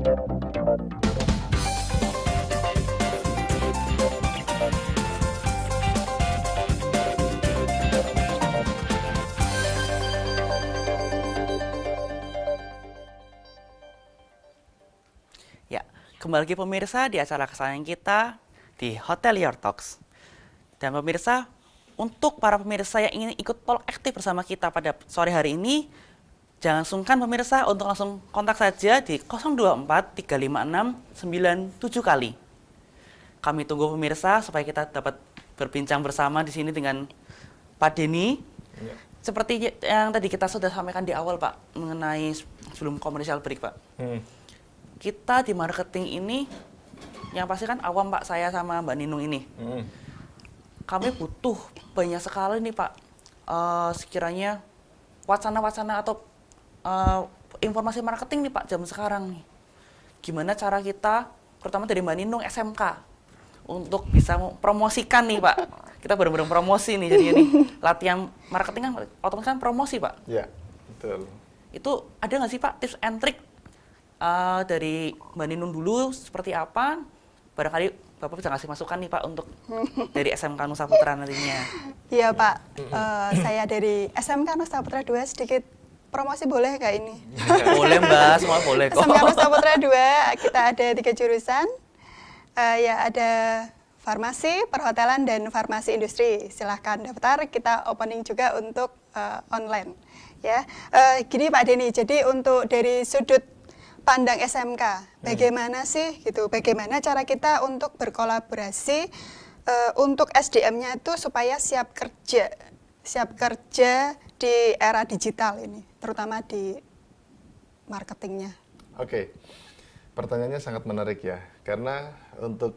Ya, kembali lagi pemirsa di acara kesayangan kita di Hotel Your Talks. Dan pemirsa, untuk para pemirsa yang ingin ikut talk aktif bersama kita pada sore hari ini, jangan sungkan pemirsa untuk langsung kontak saja di 024 356 97 kali. Kami tunggu pemirsa supaya kita dapat berbincang bersama di sini dengan Pak Denny. Ya. Seperti yang tadi kita sudah sampaikan di awal, Pak, mengenai sebelum komersial break, Pak. Kita di marketing ini, yang pasti kan awam, Pak, saya sama Mbak Ninung ini. Kami butuh banyak sekali nih, Pak, sekiranya wacana-wacana atau informasi marketing nih, Pak, jam sekarang nih. Gimana cara kita, terutama dari Mbak Ninung SMK, untuk bisa mempromosikan nih, Pak. Kita benar-benar promosi nih jadinya nih. Latihan marketing kan otomatis kan promosi, Pak. Ya, betul. Itu ada nggak sih, Pak, tips and trick dari Mbak Ninung dulu seperti apa? Barangkali Bapak bisa ngasih masukan nih, Pak, untuk dari SMK Nusa Putra nantinya. Iya, Pak. Saya dari SMK Nusa Putra 2, sedikit promosi boleh kayak ini? Boleh, Mbak, semua boleh kok. SMK Nusa Putra 2, kita ada 3 jurusan. Ya, ada farmasi, perhotelan, dan farmasi industri. Silahkan daftar, kita opening juga untuk online. Ya, gini Pak Denny, jadi untuk dari sudut pandang SMK, bagaimana sih gitu, bagaimana cara kita untuk berkolaborasi untuk SDM-nya itu supaya siap kerja di era digital ini, terutama di marketingnya. Oke, pertanyaannya sangat menarik ya, karena untuk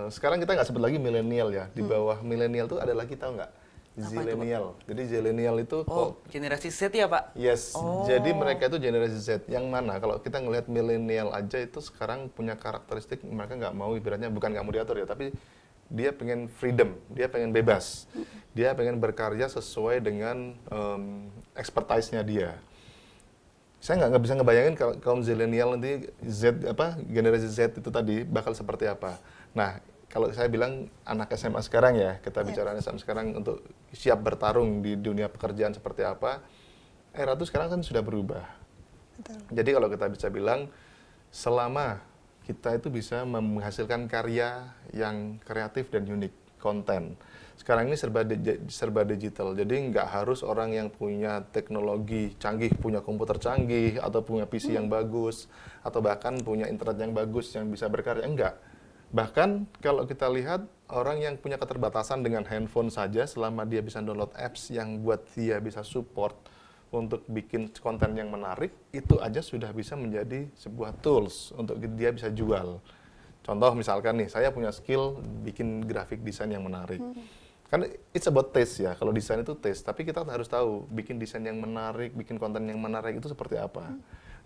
sekarang kita nggak sebut lagi milenial ya, di bawah milenial itu ada lagi, tahu nggak? Zilenial. Jadi zilenial itu generasi Z ya, Pak? Yes. Jadi mereka itu generasi Z. Yang mana kalau kita ngelihat milenial aja itu sekarang punya karakteristik mereka nggak mau, ibaratnya bukan nggak mau diatur ya, tapi dia pengen freedom, dia pengen bebas, dia pengen berkarya sesuai dengan expertise-nya dia. Saya nggak bisa ngebayangin kalau kaum zilenial nanti generasi Z itu tadi bakal seperti apa. Nah, kalau saya bilang anak SMA sekarang ya, kita bicara anak SMA sekarang untuk siap bertarung di dunia pekerjaan seperti apa, era itu sekarang kan sudah berubah. Betul. Jadi kalau kita bisa bilang, selama kita itu bisa menghasilkan karya yang kreatif dan unik, konten. Sekarang ini serba digital, jadi nggak harus orang yang punya teknologi canggih, punya komputer canggih, atau punya PC yang bagus, atau bahkan punya internet yang bagus yang bisa berkarya, enggak. Bahkan kalau kita lihat orang yang punya keterbatasan dengan handphone saja, selama dia bisa download apps yang buat dia bisa support untuk bikin konten yang menarik, itu aja sudah bisa menjadi sebuah tools untuk dia bisa jual. Contoh misalkan nih, saya punya skill bikin grafik desain yang menarik. Kan it's about taste ya, kalau desain itu taste, tapi kita harus tahu bikin desain yang menarik, bikin konten yang menarik itu seperti apa.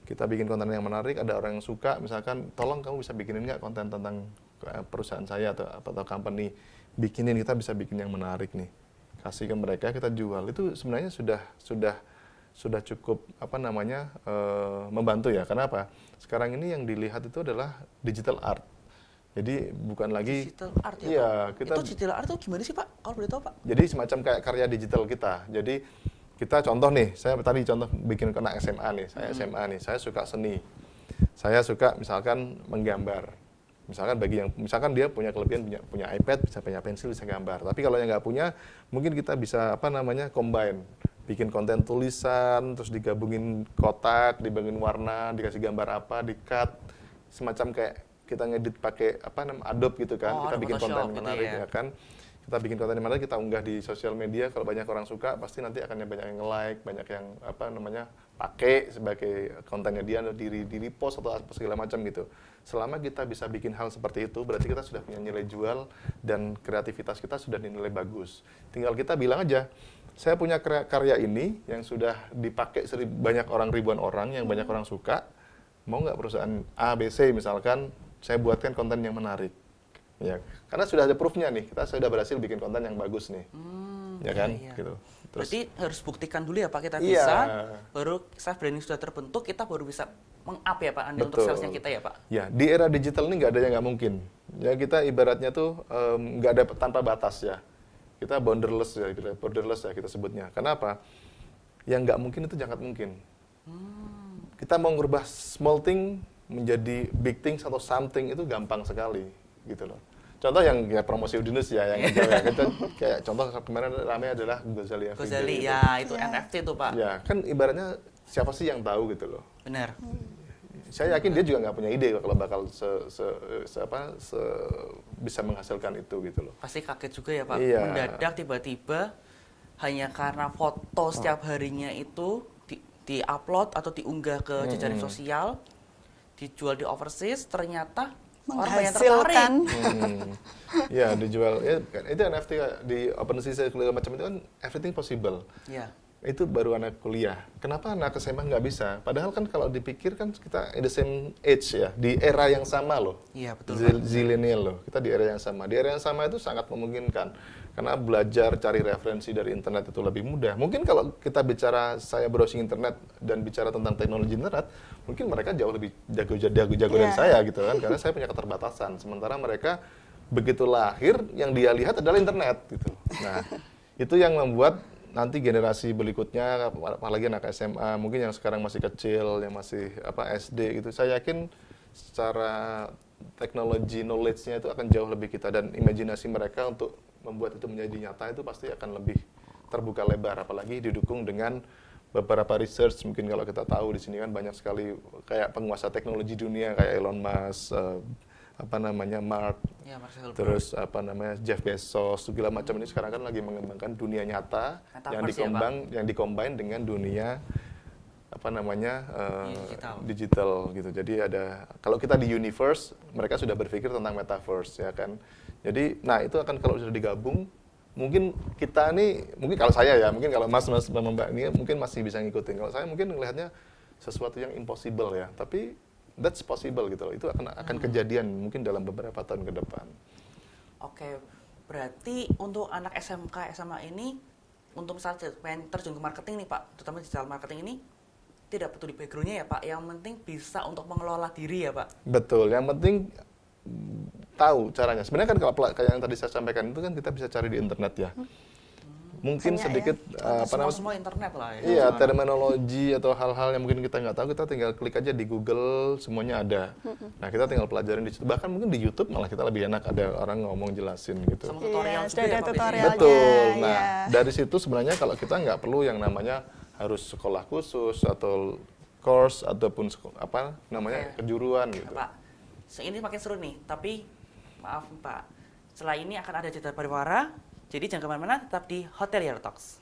Kita bikin konten yang menarik, ada orang yang suka, misalkan tolong kamu bisa bikinin nggak konten tentang perusahaan saya atau company, bikinin, kita bisa bikin yang menarik nih, kasih ke mereka, kita jual. Itu sebenarnya sudah cukup membantu ya. Kenapa? Sekarang ini yang dilihat itu adalah digital art. Jadi bukan lagi digital art ya, iya, Pak? kita, itu digital art itu gimana sih, Pak? Kalau boleh tahu, Pak? Jadi semacam kayak karya digital kita. Jadi kita contoh nih, saya tadi contoh bikin anak SMA nih, saya SMA nih, saya suka seni. Saya suka misalkan menggambar. Misalkan dia punya kelebihan, punya iPad, bisa punya pensil, bisa gambar. Tapi kalau yang nggak punya, mungkin kita bisa combine, bikin konten tulisan, terus digabungin kotak, digabungin warna, dikasih gambar apa, di-cut, semacam kayak kita ngedit pakai Adobe gitu kan, kita bikin konten yang menarik ya kan. Kita bikin konten yang menarik, kita unggah di sosial media, kalau banyak orang suka, pasti nanti akan banyak yang nge-like, banyak yang pakai sebagai kontennya dia, di repost atau segala macam gitu. Selama kita bisa bikin hal seperti itu, berarti kita sudah punya nilai jual dan kreativitas kita sudah dinilai bagus. Tinggal kita bilang aja, saya punya karya ini yang sudah dipakai banyak orang, ribuan orang, yang banyak orang suka, mau nggak perusahaan A, B, C misalkan, saya buatkan konten yang menarik. Ya, karena sudah ada proof-nya nih, kita sudah berhasil bikin konten yang bagus nih. Ya kan? Iya. Gitu. Berarti harus buktikan dulu ya, Pak, kita bisa, baru self branding sudah terbentuk, kita baru bisa meng-up ya Pak, andil untuk Betul. salesnya kita ya Pak? Ya, di era digital ini nggak ada yang nggak mungkin. Ya kita ibaratnya tuh nggak ada tanpa batas ya. Kita borderless ya kita sebutnya. Kenapa? Yang nggak mungkin itu sangat mungkin. Kita mau ngubah small thing menjadi big thing atau something itu gampang sekali gitu loh. Contoh yang ya, promosi Udinus ya, yang kita kayak contoh kemarin ramai adalah Gozali Everyday. Gozali, gitu. ya itu NFT tuh Pak. Ya kan ibaratnya siapa sih yang tahu gitu loh. Benar. Saya yakin dia juga nggak punya ide kalau bakal bisa menghasilkan itu gitu loh. Pasti kaget juga ya Pak, Iya. mendadak tiba-tiba hanya karena foto setiap harinya itu di-upload atau diunggah ke jejaring sosial, dijual di overseas, ternyata orang banyak tertarik. Menghasilkan. Ya dijual ya, kan, itu NFT di OpenSea segala macam itu kan everything possible. Ya, Itu baru anak kuliah. Kenapa anak SMA nggak bisa? Padahal kan kalau dipikir kan kita in the same age ya, di era yang sama loh. iya betul Pak. Zilenial loh, kita di era yang sama. Di era yang sama itu sangat memungkinkan. Karena belajar, cari referensi dari internet itu lebih mudah. Mungkin kalau kita bicara, saya browsing internet dan bicara tentang teknologi internet, mungkin mereka jauh lebih jago dari saya gitu kan. Karena saya punya keterbatasan. Sementara mereka begitu lahir, yang dia lihat adalah internet gitu. Nah, itu yang membuat nanti generasi berikutnya, apalagi anak SMA, mungkin yang sekarang masih kecil, yang masih SD gitu, saya yakin secara teknologi knowledge-nya itu akan jauh lebih kita, dan imajinasi mereka untuk membuat itu menjadi nyata itu pasti akan lebih terbuka lebar, apalagi didukung dengan beberapa research. Mungkin kalau kita tahu di sini kan banyak sekali kayak penguasa teknologi dunia kayak Elon Musk, Mark, Ya, Mark Zuckerberg. terus Jeff Bezos, segala macam ini sekarang kan lagi mengembangkan dunia nyata Metaverse yang dikombin dengan dunia Digital. digital gitu. Jadi ada, kalau kita di universe, mereka sudah berpikir tentang metaverse ya kan. Jadi nah itu akan kalau sudah digabung, mungkin kita nih, mungkin kalau saya ya, mungkin kalau Mas Mbak ini mungkin masih bisa ngikutin. Kalau saya mungkin melihatnya sesuatu yang impossible ya, tapi that's possible gitu loh. Itu akan kejadian mungkin dalam beberapa tahun ke depan. Oke, berarti untuk anak SMK, SMA ini, untuk misalnya pengen terjun ke marketing nih Pak, terutama digital marketing ini, tidak butuh di background-nya ya Pak, yang penting bisa untuk mengelola diri ya Pak? Betul, yang penting tahu caranya. Sebenarnya kan kalau kayak yang tadi saya sampaikan itu kan kita bisa cari di internet ya. Mungkin Banyak sedikit Semua internet lah ya. iya, terminologi atau hal-hal yang mungkin kita nggak tahu, kita tinggal klik aja di Google, semuanya ada. Nah, kita tinggal pelajarin di situ. Bahkan mungkin di YouTube malah kita lebih enak, ada orang ngomong jelasin gitu. Sama tutorial Iya, juga sudah ya ada Pak tutorial. biasanya? Betul. Nah, Iya. dari situ sebenarnya kalau kita nggak perlu yang namanya harus sekolah khusus atau course ataupun kejuruan gitu. Pak, ini makin seru nih, tapi maaf Pak, setelah ini akan ada jeda pariwara, jadi jangan kemana-mana, tetap di Hotel Yaro Talks.